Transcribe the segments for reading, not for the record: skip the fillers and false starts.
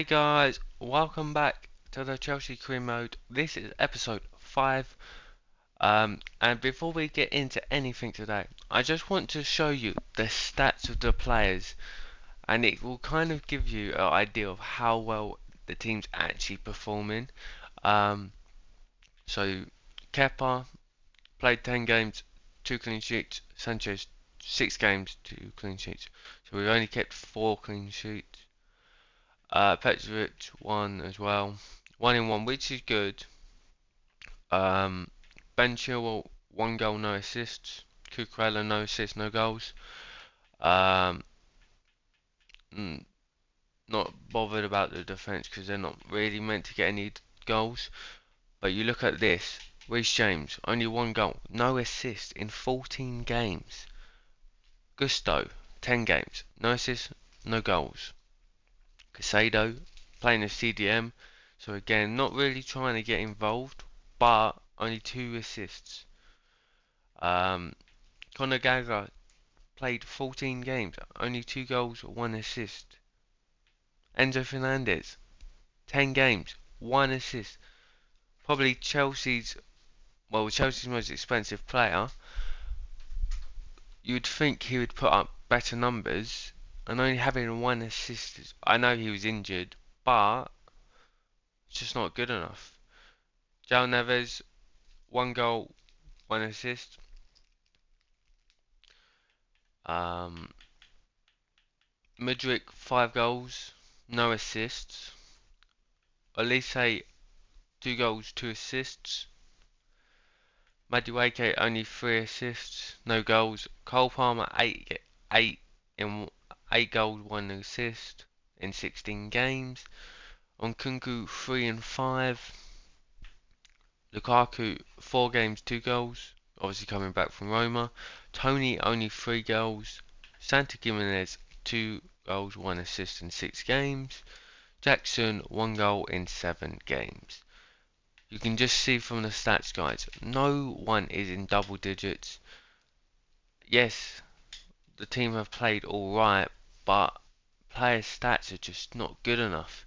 Hey guys, welcome back to the Chelsea Career Mode. This is episode 5. And before we get into anything today, I just want to show you the stats of the players, and it will kind of give you an idea of how well the team's actually performing. Um, so Kepa played 10 games, 2 clean sheets. Sanchez 6 games, 2 clean sheets. So we've only kept 4 clean sheets. Petrovic 1 as well. 1 in 1, which is good. Ben Chilwell 1 goal, no assists. Cucurella no assists, no goals. Um, Not bothered about the defence because they're not really meant to get any goals. But you look at this. Reece James, only 1 goal, no assist in 14 games. Gusto, 10 games, no assists, no goals. Casado, playing a CDM, so again, not really trying to get involved, but only 2 assists. Conor Gallagher played 14 games, only 2 goals, 1 assist. Enzo Fernandez, 10 games, 1 assist. Probably Chelsea's most expensive player. You'd think he would put up better numbers, and only having 1 assist. I know he was injured, but it's just not good enough. João Neves, 1 goal, 1 assist. Um, Mudryk, 5 goals, no assists. Olise, 2 goals, 2 assists. Madueke, only 3 assists, no goals. Cole Palmer, 8 goals, 1 assist in 16 games. Nkunku, 3 and 5. Lukaku, 4 games, 2 goals, obviously coming back from Roma. Tony, only 3 goals. Santa Gimenez, 2 goals, 1 assist in 6 games. Jackson, 1 goal in 7 games. You can just see from the stats, guys, no one is in double digits. Yes, the team have played alright, but player stats are just not good enough.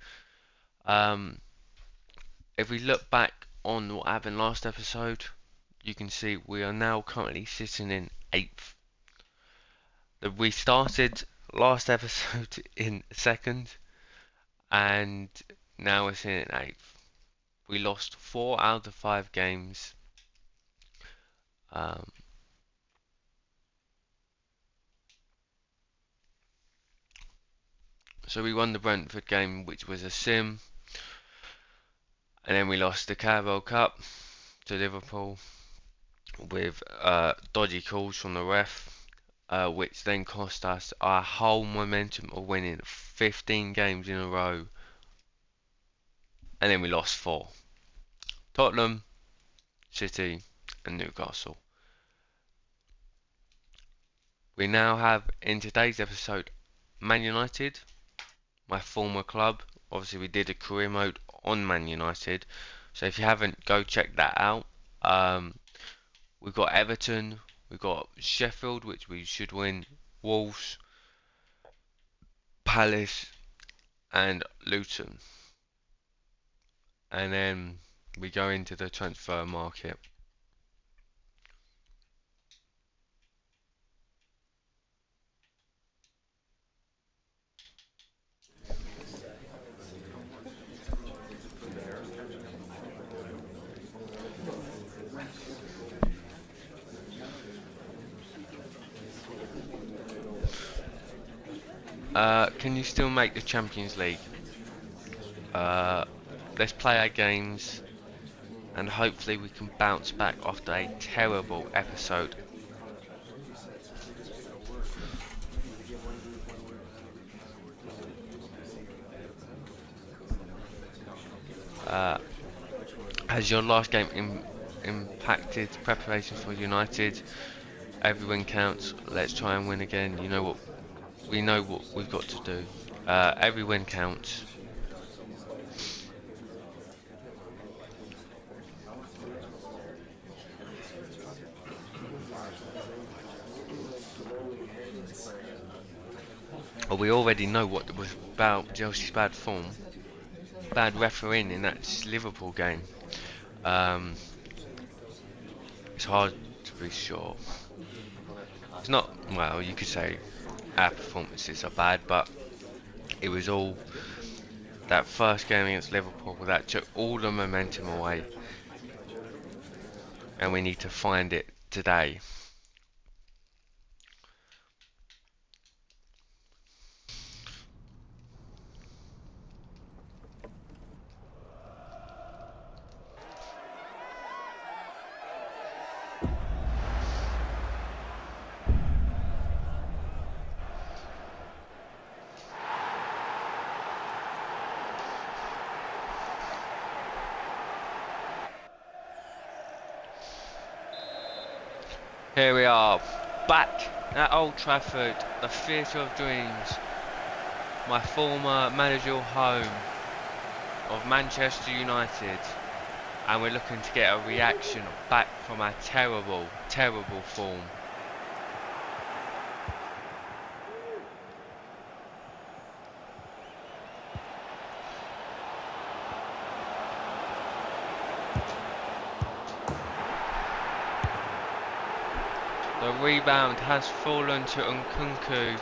If we look back on what happened last episode, you can see we are now currently sitting in 8th. We started last episode in 2nd, and now we're sitting in 8th. We lost 4 out of 5 games. Um, so we won the Brentford game, which was a sim, and then we lost the Carabao Cup to Liverpool with dodgy calls from the ref, which then cost us our whole momentum of winning 15 games in a row, and then we lost 4. Tottenham, City, and Newcastle. We now have, in today's episode, Man United, my former club. Obviously, we did a career mode on Man United, so if you haven't, go check that out. We've got Everton, we've got Sheffield, which we should win, Wolves, Palace, and Luton. And then we go into the transfer market. Can you still make the Champions League? Let's play our games, and hopefully we can bounce back after a terrible episode. Has your last game impacted preparations for United? Every win counts. Let's try and win again. You know what? We know what we've got to do. Every win counts. Well, we already know what was about Chelsea's bad form. bad refereeing in that Liverpool game. Um, it's hard to be sure. It's not, well, you could say our performances are bad, but it was all that first game against Liverpool that took all the momentum away, and we need to find it today. Here we are, back at Old Trafford, the Theatre of Dreams, my former managerial home of Manchester United, and we're looking to get a reaction back from our terrible, terrible form. The rebound has fallen to Nkunku.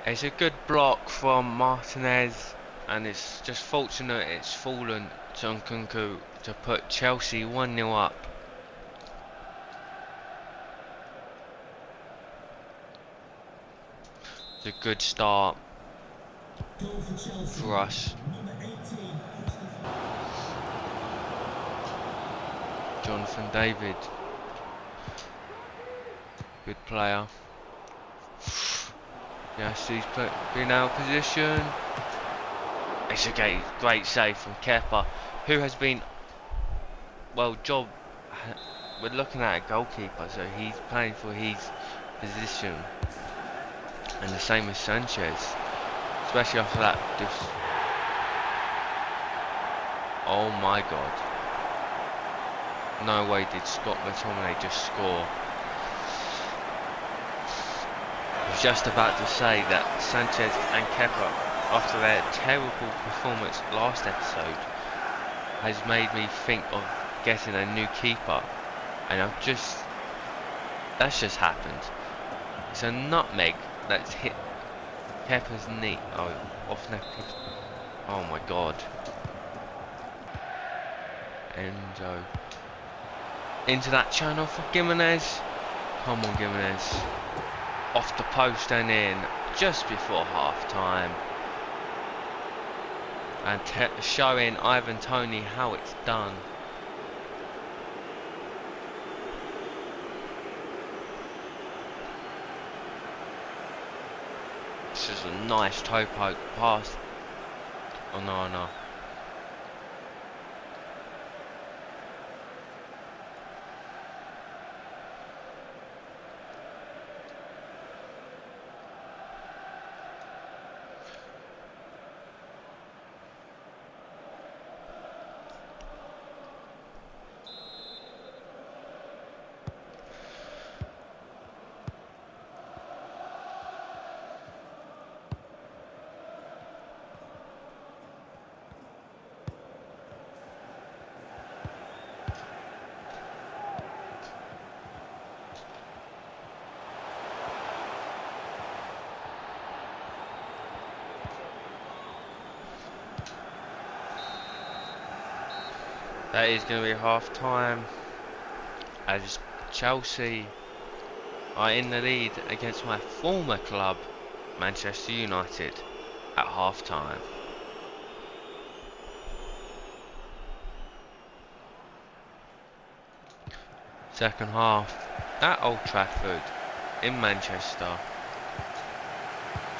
It's a good block from Martinez, and it's just fortunate it's fallen to Nkunku to put Chelsea 1-0 up. It's a good start for us. Jonathan David, good player. Yes, he's been out of position. It's a great save from Kepa, who has been, well, we're looking at a goalkeeper, so he's playing for his position. And the same as Sanchez, especially after that. Oh my god. No way did Scott McTominay just score. I was just about to say that Sanchez and Kepa, after their terrible performance last episode, has made me think of getting a new keeper, and that's just happened. It's a nutmeg that's hit Kepa's knee. Oh my god. Enzo. Into that channel for Gimenez. Come on, Gimenez. Off the post and in just before half time. And showing Ivan Toney how it's done. It's just a nice toe poke pass. Oh no. That is going to be half time, as Chelsea are in the lead against my former club, Manchester United, at half time. Second half at Old Trafford in Manchester.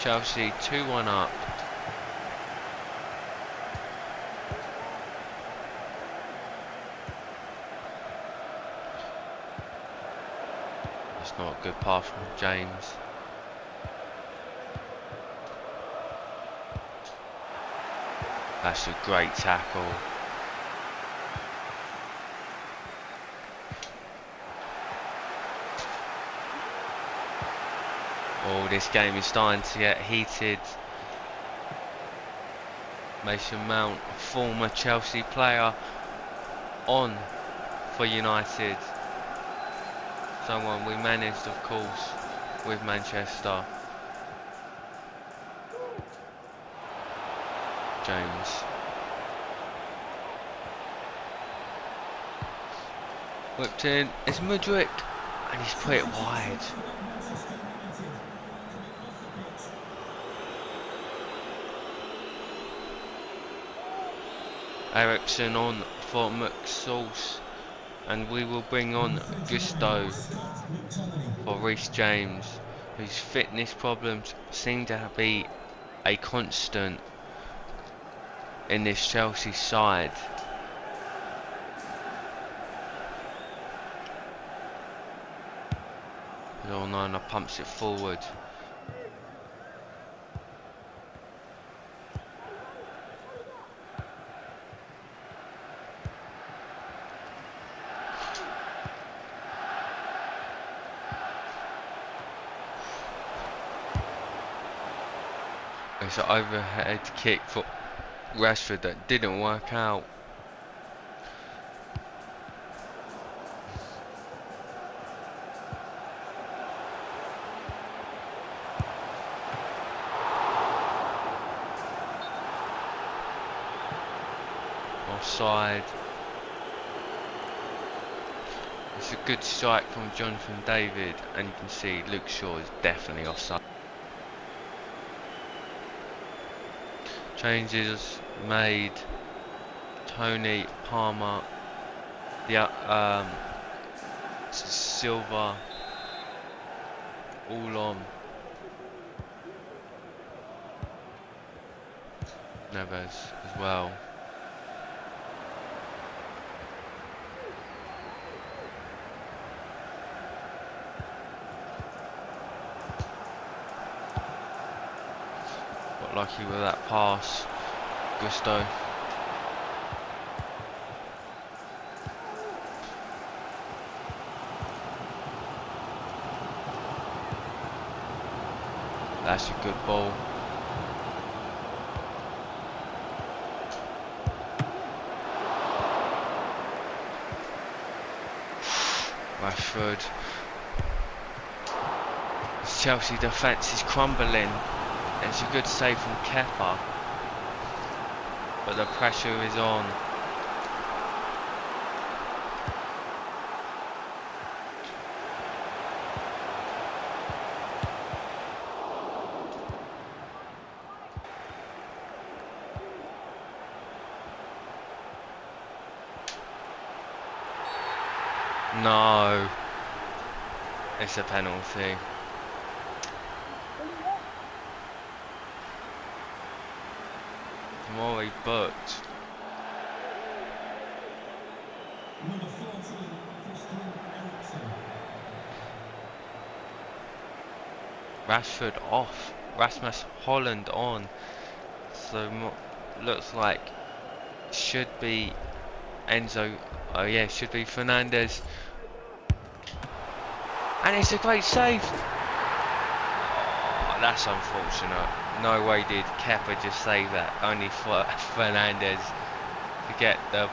Chelsea 2-1 up. It's not a good pass from James. That's a great tackle. Oh, this game is starting to get heated. Mason Mount, a former Chelsea player, on for United. Someone we managed, of course, with Manchester. James. Whipped in. It's Mudryk. And he's put it wide. Ericsson on for McSauce, and we will bring on Gusto for Reece James, whose fitness problems seem to be a constant in this Chelsea side. Nana pumps it forward. It's an overhead kick for Rashford that didn't work out. Offside. It's a good strike from Jonathan David, and you can see Luke Shaw is definitely offside. Changes made. Tony, Palmer, Silva, all on. Neves as well. Got lucky with that pass. Gusto. That's a good ball. Rashford. Chelsea defence is crumbling. It's a good save from Kepa, but the pressure is on. No, it's a penalty. Mori booked. Rashford off. Rasmus Holland on. So looks like should be Enzo. Oh yeah, should be Fernandes. And it's a great save. Oh, that's unfortunate. No way did Kepa just save that. Only for Fernandes to get the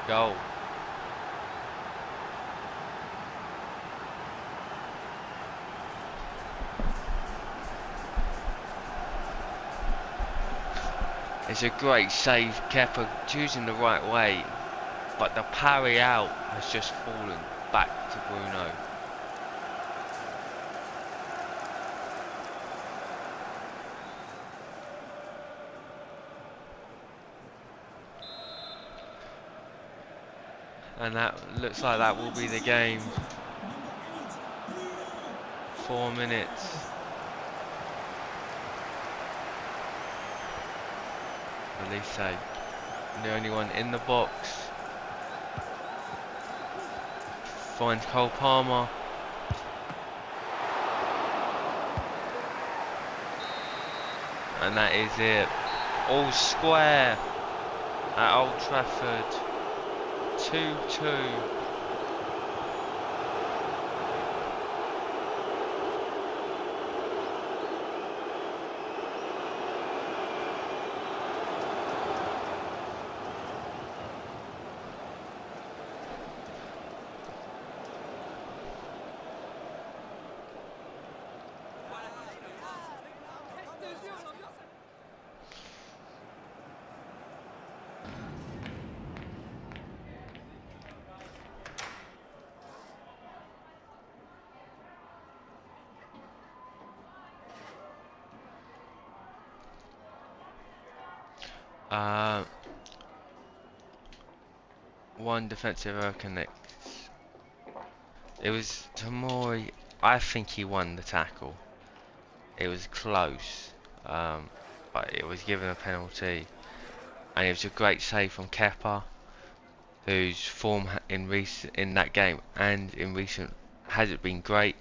goal. It's a great save. Kepa choosing the right way, but the parry out has just fallen back to Bruno. And that looks like that will be the game. 4 minutes. Elise, the only one in the box. Finds Cole Palmer. And that is it. all square at Old Trafford. 2-2. One defensive error connects. It was Tamori. I think he won the tackle. It was close, but it was given a penalty, and it was a great save from Kepa, whose form in that game and in recent hasn't been great.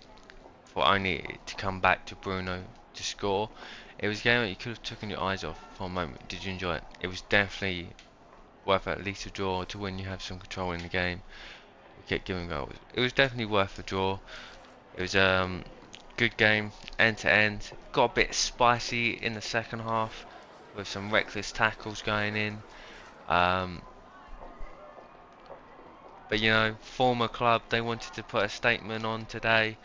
For only to come back to Bruno to score, it was a game that you could have taken your eyes off for a moment. Did you enjoy it? It was definitely worth at least a draw to when you have some control in the game. We kept giving goals. It was definitely worth a draw. It was good game, end to end. Got a bit spicy in the second half with some reckless tackles going in. But you know, former club, they wanted to put a statement on today,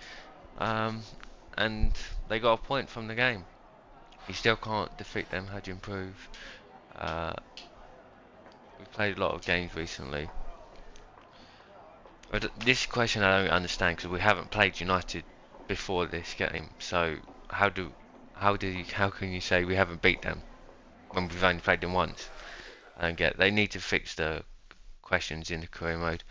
and they got a point from the game. You still can't defeat them. How do you improve? Uh, we played a lot of games recently. But this question I don't understand because we haven't played United before this game. So how can you say we haven't beat them when we've only played them once? I don't get it. They need to fix the questions in the career mode.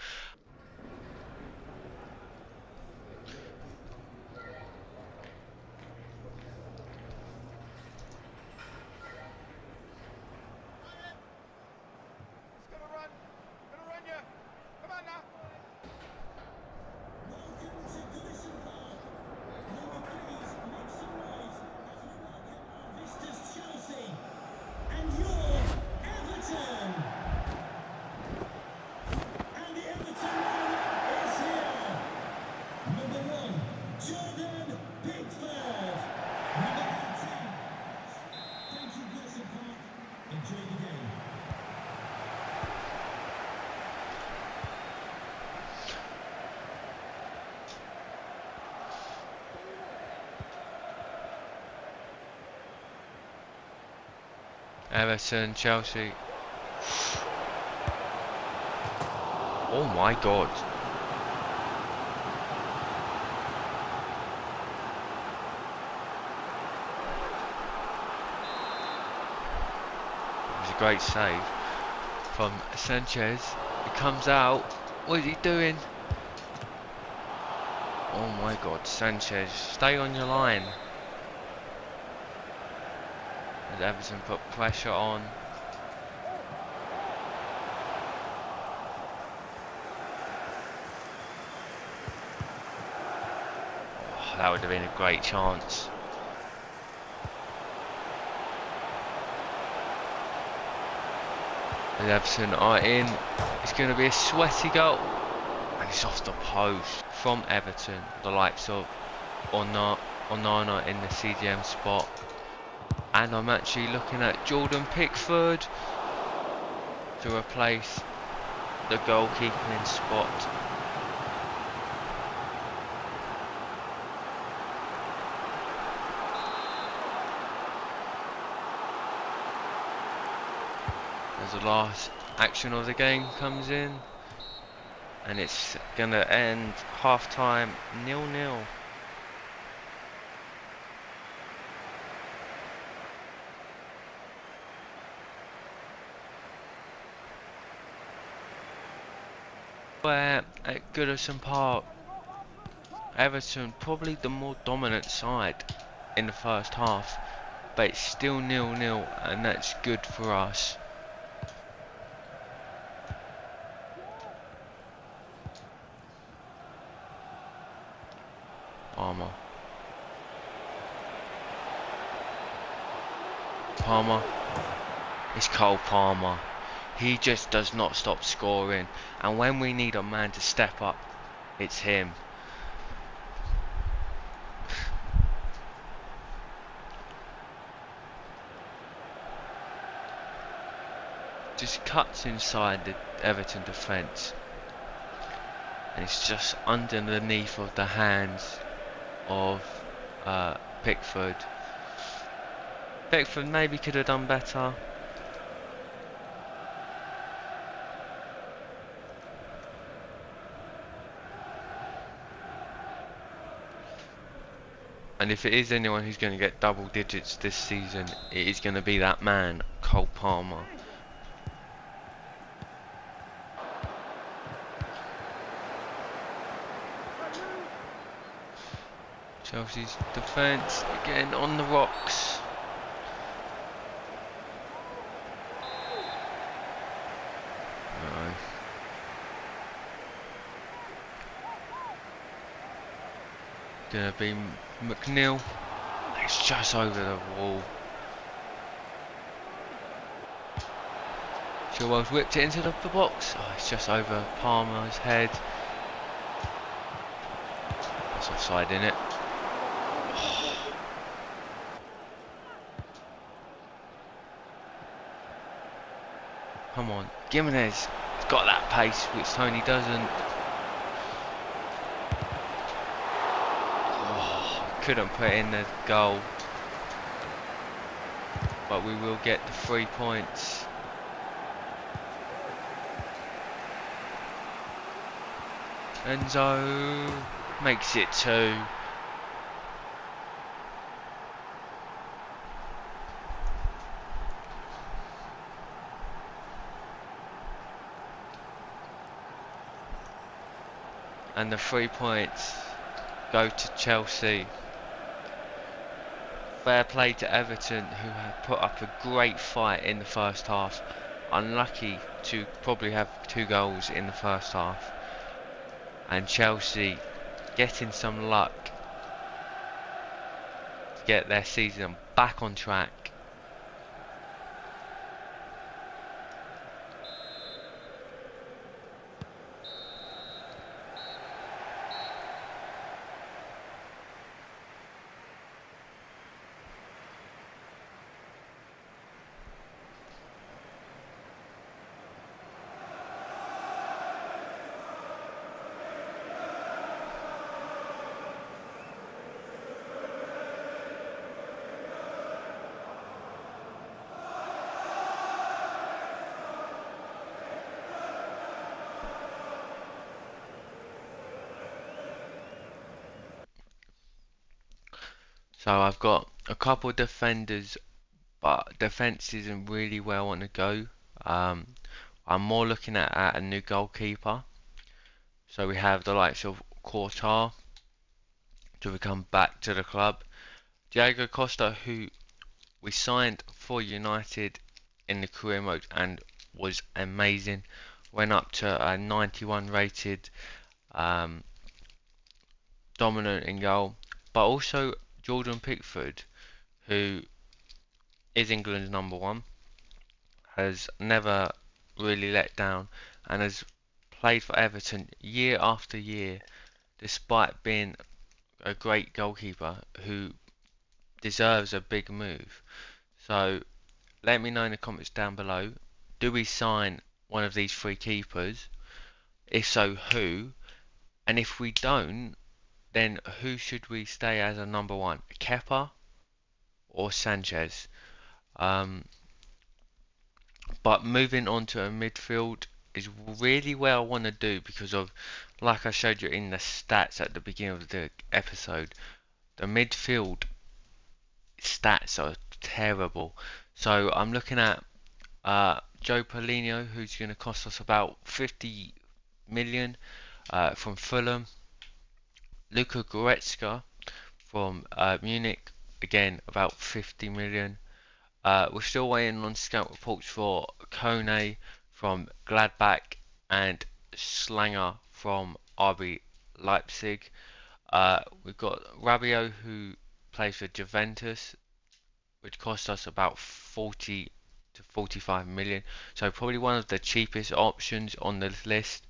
Everton, Chelsea. Oh my god. It was a great save from Sanchez. He comes out. What is he doing? Oh my god, Sanchez, stay on your line. As Everton put pressure on. Oh, that would have been a great chance. As Everton are in, it's going to be a sweaty goal. And it's off the post from Everton, the likes of Onana in the CDM spot. And I'm actually looking at Jordan Pickford to replace the goalkeeping spot. As the last action of the game comes in, and it's gonna end half time 0-0. Where at Goodison Park, Everton probably the more dominant side in the first half, but it's still 0-0, and that's good for us. Palmer. It's Cole Palmer. He just does not stop scoring, and when we need a man to step up, it's him. Just cuts inside the Everton defence, and it's just underneath of the hands of Pickford. Pickford maybe could have done better. And if it is anyone who's going to get double digits this season, it is going to be that man, Cole Palmer. Chelsea's defence again on the rocks. No. Gonna be McNeil. It's just over the wall. Chilwell's whipped it into the box. Oh, it's just over Palmer's head. That's offside, innit? Come on, Gimenez. He's got that pace, which Tony doesn't. Oh, couldn't put in the goal. But we will get the 3 points. Enzo makes it 2. And the 3 points go to Chelsea. Fair play to Everton, who have put up a great fight in the first half. Unlucky to probably have 2 goals in the first half. And Chelsea getting some luck to get their season back on track. So I've got a couple of defenders, but defence isn't really where I want to go. I'm more looking at a new goalkeeper. So we have the likes of Courtois to come back to the club. Diego Costa, who we signed for United in the career mode and was amazing. Went up to a 91 rated, um, dominant in goal. But also Jordan Pickford, who is England's number 1, has never really let down and has played for Everton year after year, despite being a great goalkeeper who deserves a big move. So let me know in the comments down below, do we sign one of these 3 keepers? If so, who? And if we don't, then who should we stay as a number 1? Kepa or Sanchez? But moving on to a midfield is really where I want to do, because of, like I showed you in the stats at the beginning of the episode, the midfield stats are terrible. So I'm looking at Joe Paulinho, who's going to cost us about 50 million from Fulham. Luka Goretzka from Munich, again about 50 million. We're still waiting on scout reports for Kone from Gladbach and Slanger from RB Leipzig. We've got Rabiot, who plays for Juventus, which cost us about 40 to 45 million. So probably one of the cheapest options on the list.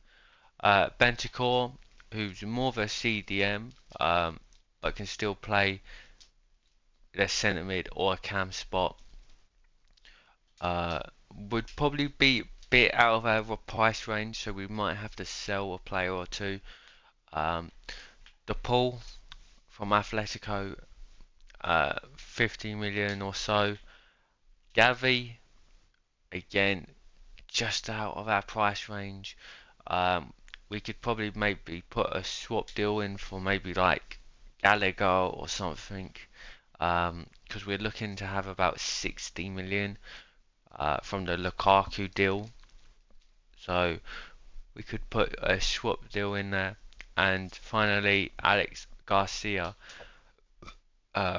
Bentancur, who's more of a CDM, but can still play their centre mid or a cam spot. Would probably be a bit out of our price range, so we might have to sell a player or two. The Paul from Atletico, 50 million or so. Gavi, again, just out of our price range. We could probably maybe put a swap deal in for maybe like Gallagher or something, because we're looking to have about 60 million from the Lukaku deal. So we could put a swap deal in there. And finally, Alex Garcia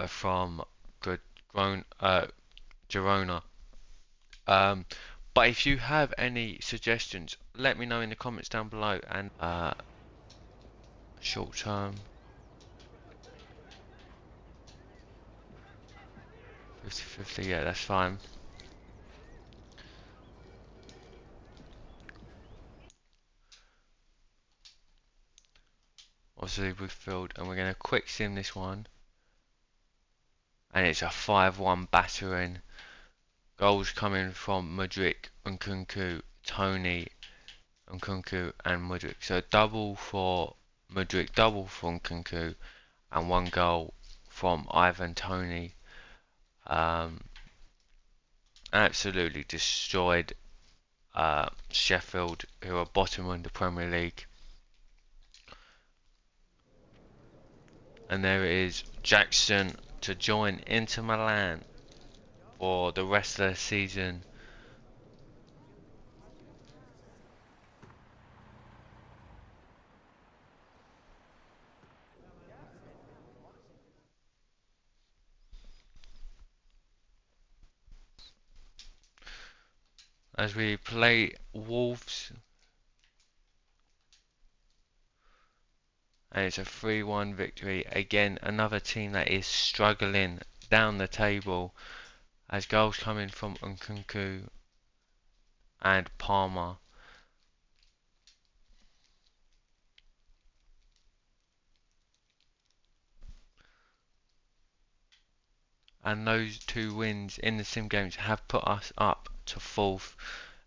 from Girona. Um, but if you have any suggestions, let me know in the comments down below. And short term, 50-50, yeah, that's fine. Obviously we've filled, and we're going to quick sim this one. And it's a 5-1 battering. Goals coming from Mudryk, Nkunku, Tony, Nkunku, and Mudryk. So double for Mudryk, double for Nkunku, and one goal from Ivan Tony. Absolutely destroyed Sheffield, who are bottom in the Premier League. And there is Jackson to join Inter Milan for the rest of the season. As we play Wolves, and it's a 3-1 victory. Again, another team that is struggling down the table, as goals coming from Nkunku and Palmer. And those two wins in the sim games have put us up to 4th.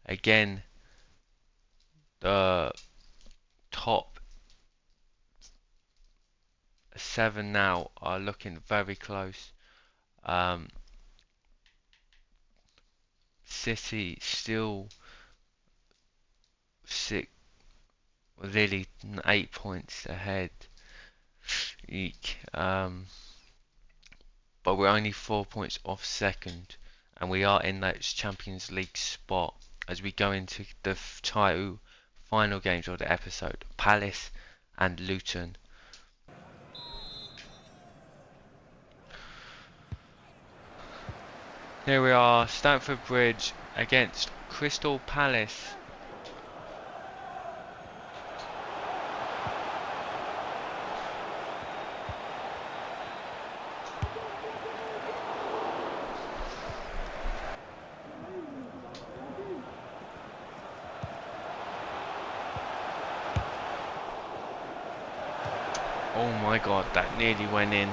Again, the top 7 now are looking very close. City still 6, Lily 8 points ahead. Eek. But we're only 4 points off second, and we are in that Champions League spot as we go into the two final games of the episode: Palace and Luton. Here we are, Stamford Bridge against Crystal Palace. Oh my god, that nearly went in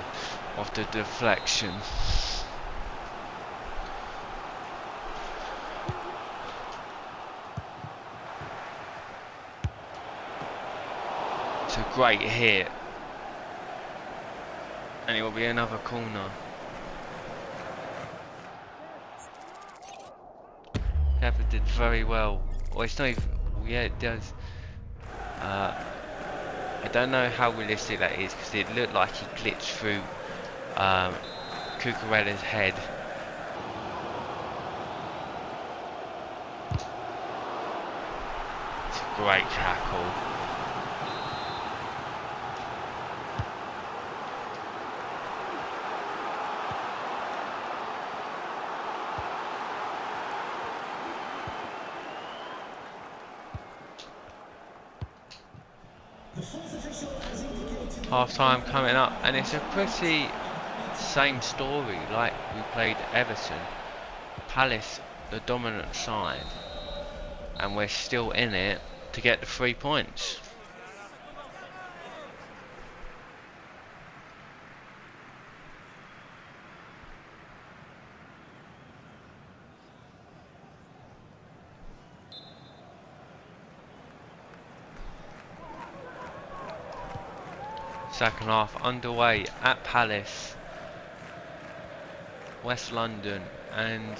off the deflection. It's a great hit. And it will be another corner. Trafford did very well. Well, it's not even, yeah, it does. I don't know how realistic that is, because it looked like he glitched through Cucurella's head. It's a great tackle. Half time coming up, and it's a pretty same story like we played Everton. Palace the dominant side, and we're still in it to get the 3 points. Second half underway at Palace, West London, and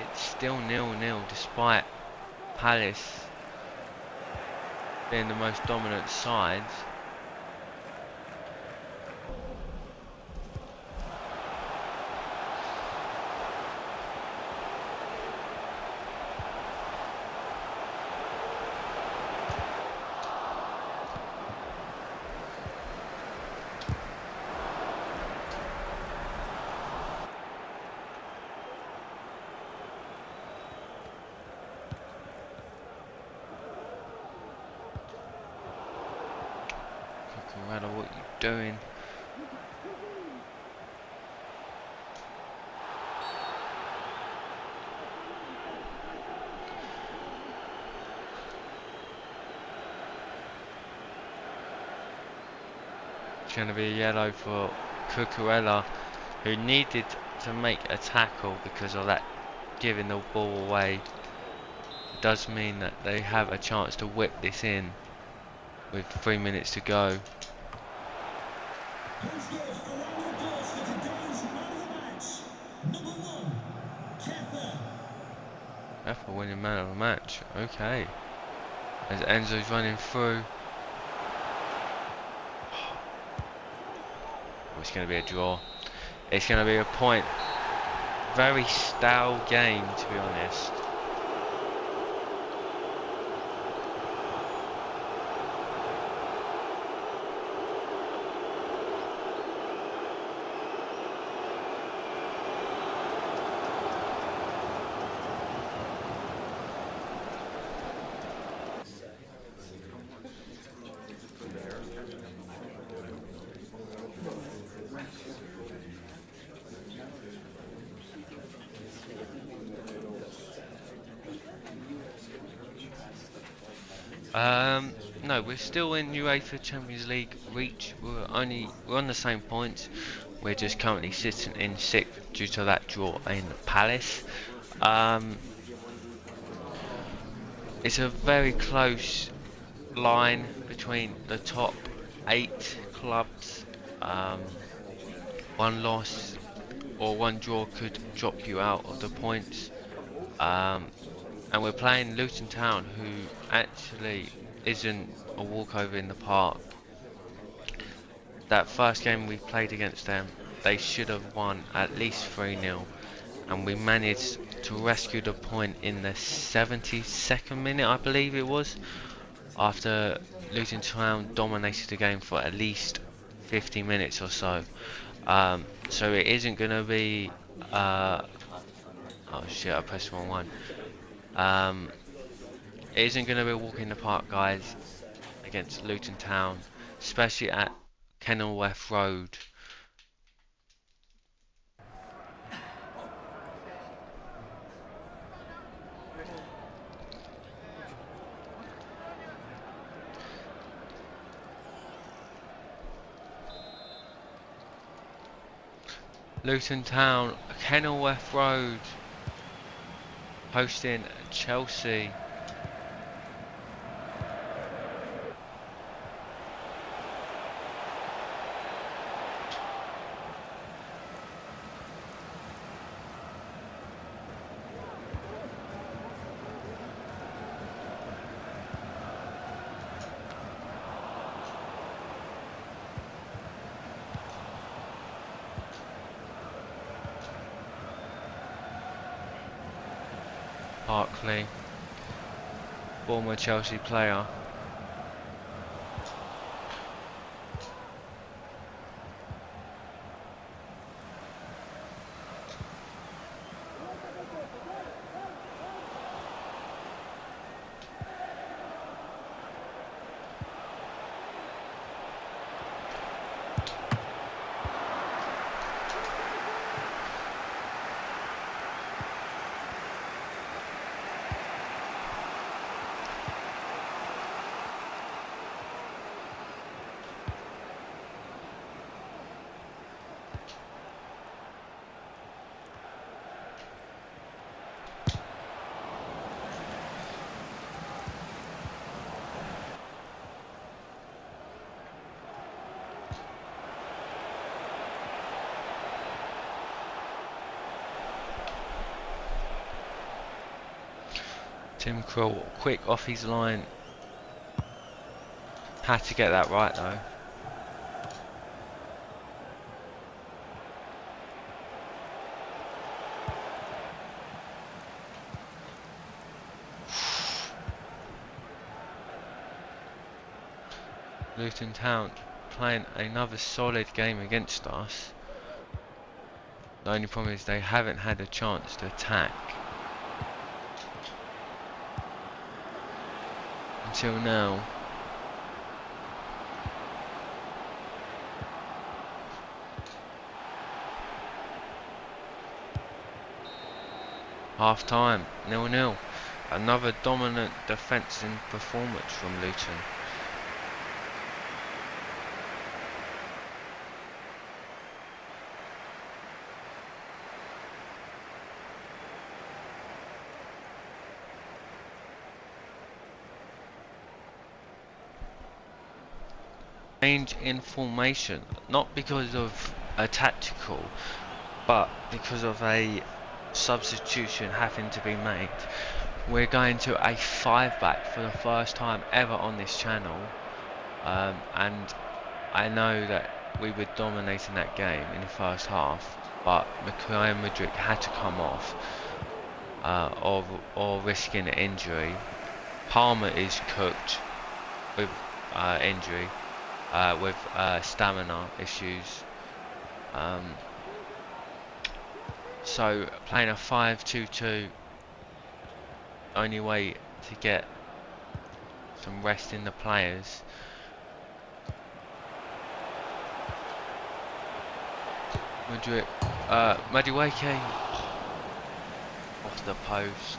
it's still 0-0 despite Palace being the most dominant side. What you doing? It's going to be a yellow for Cucurella, who needed to make a tackle because of that giving the ball away. It does mean that they have a chance to whip this in with 3 minutes to go. Let's give a round of applause for today's man of the match. Number 1, Kepper. Kepper winning man of the match. Okay. As Enzo's running through. Oh, it's going to be a draw. It's going to be a point. Very stale game, to be honest. No, we're still in UEFA Champions League reach. We're on the same points. We're just currently sitting in 6th due to that draw in Palace. It's a very close line between the top 8 clubs. One loss or one draw could drop you out of the points. And we're playing Luton Town, who actually isn't a walkover in the park. That first game we played against them, they should have won at least 3-0, and we managed to rescue the point in the 72nd minute, I believe it was, after Luton Town dominated the game for at least 50 minutes or so. So it isn't going to be oh shit, I pressed the wrong one. It isn't going to be a walk in the park, guys, against Luton Town, especially at Kenilworth Road. Luton Town, Kenilworth Road, hosting Chelsea. Barkley, former Chelsea player. Tim Krul, quick off his line. Had to get that right though. Luton Town playing another solid game against us. The only problem is they haven't had a chance to attack until now. Half time, 0-0. Another dominant defensive performance from Luton. Change in formation, not because of a tactical, but because of a substitution having to be made. We're going to a 5-back for the first time ever on this channel, and I know that we were dominating that game in the first half, but Mikhail Mudryk had to come off, or risking an injury. Palmer is cooked with injury, with stamina issues. So playing a 5-2-2, only way to get some rest in the players. Mudryk, Madueke off the post.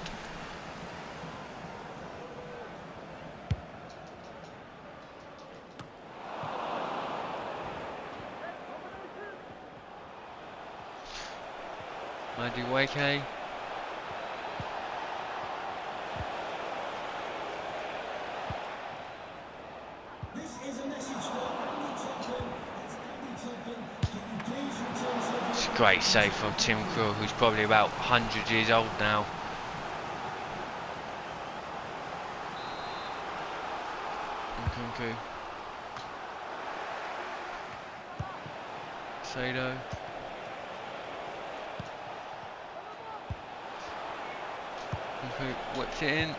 Madueke. It's a great save from Tim Krul, who's probably about 100 years old now. Nkunku. Sado. Nkunku whips it in.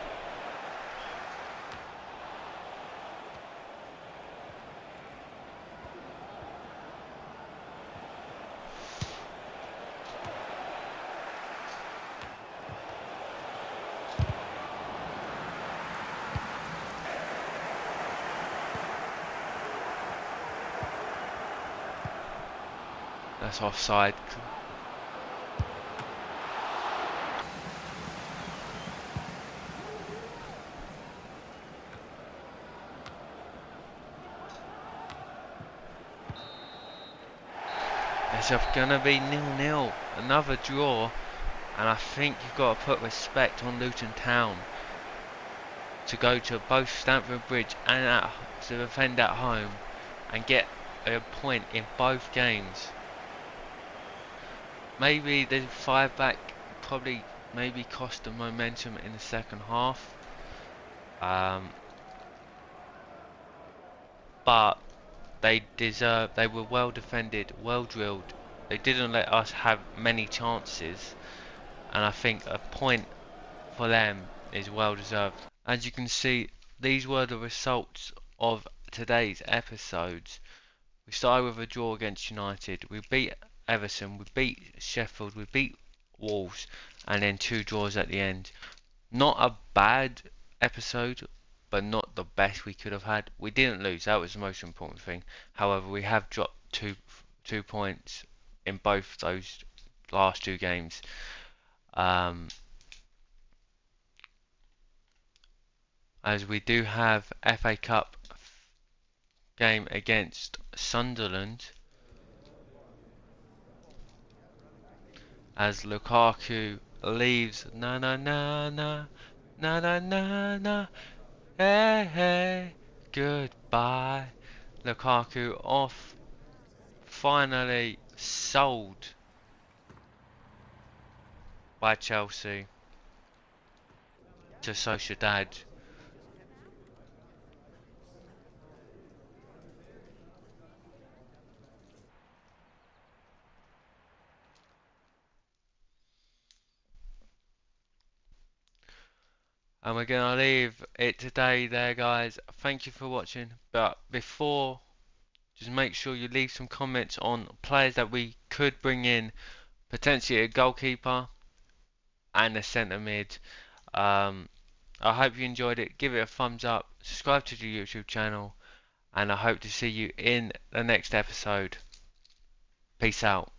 That's offside. It's gonna be 0-0, another draw, and I think you've got to put respect on Luton Town to go to both Stamford Bridge and to defend at home and get a point in both games. Maybe the 5-back probably maybe cost them momentum in the second half, but they were well defended, well drilled. They didn't let us have many chances, and I think a point for them is well deserved. As you can see, these were the results of today's episodes. We started with a draw against United. We beat Everton, we beat Sheffield, we beat Wolves, and then 2 draws at the end. Not a bad episode, but not the best we could have had. We didn't lose, that was the most important thing. However, we have dropped two points in both those last 2 games. As we do have FA Cup game against Sunderland, as Lukaku leaves. Na na na na na na na na. Hey hey, goodbye. Lukaku off. Finally sold by Chelsea. to Sociedad. And we're gonna leave it today there, guys. Thank you for watching. But before, just make sure you leave some comments on players that we could bring in, potentially a goalkeeper and a centre mid. Um, I hope you enjoyed it. Give it a thumbs up, subscribe to the YouTube channel, and I hope to see you in the next episode. Peace out.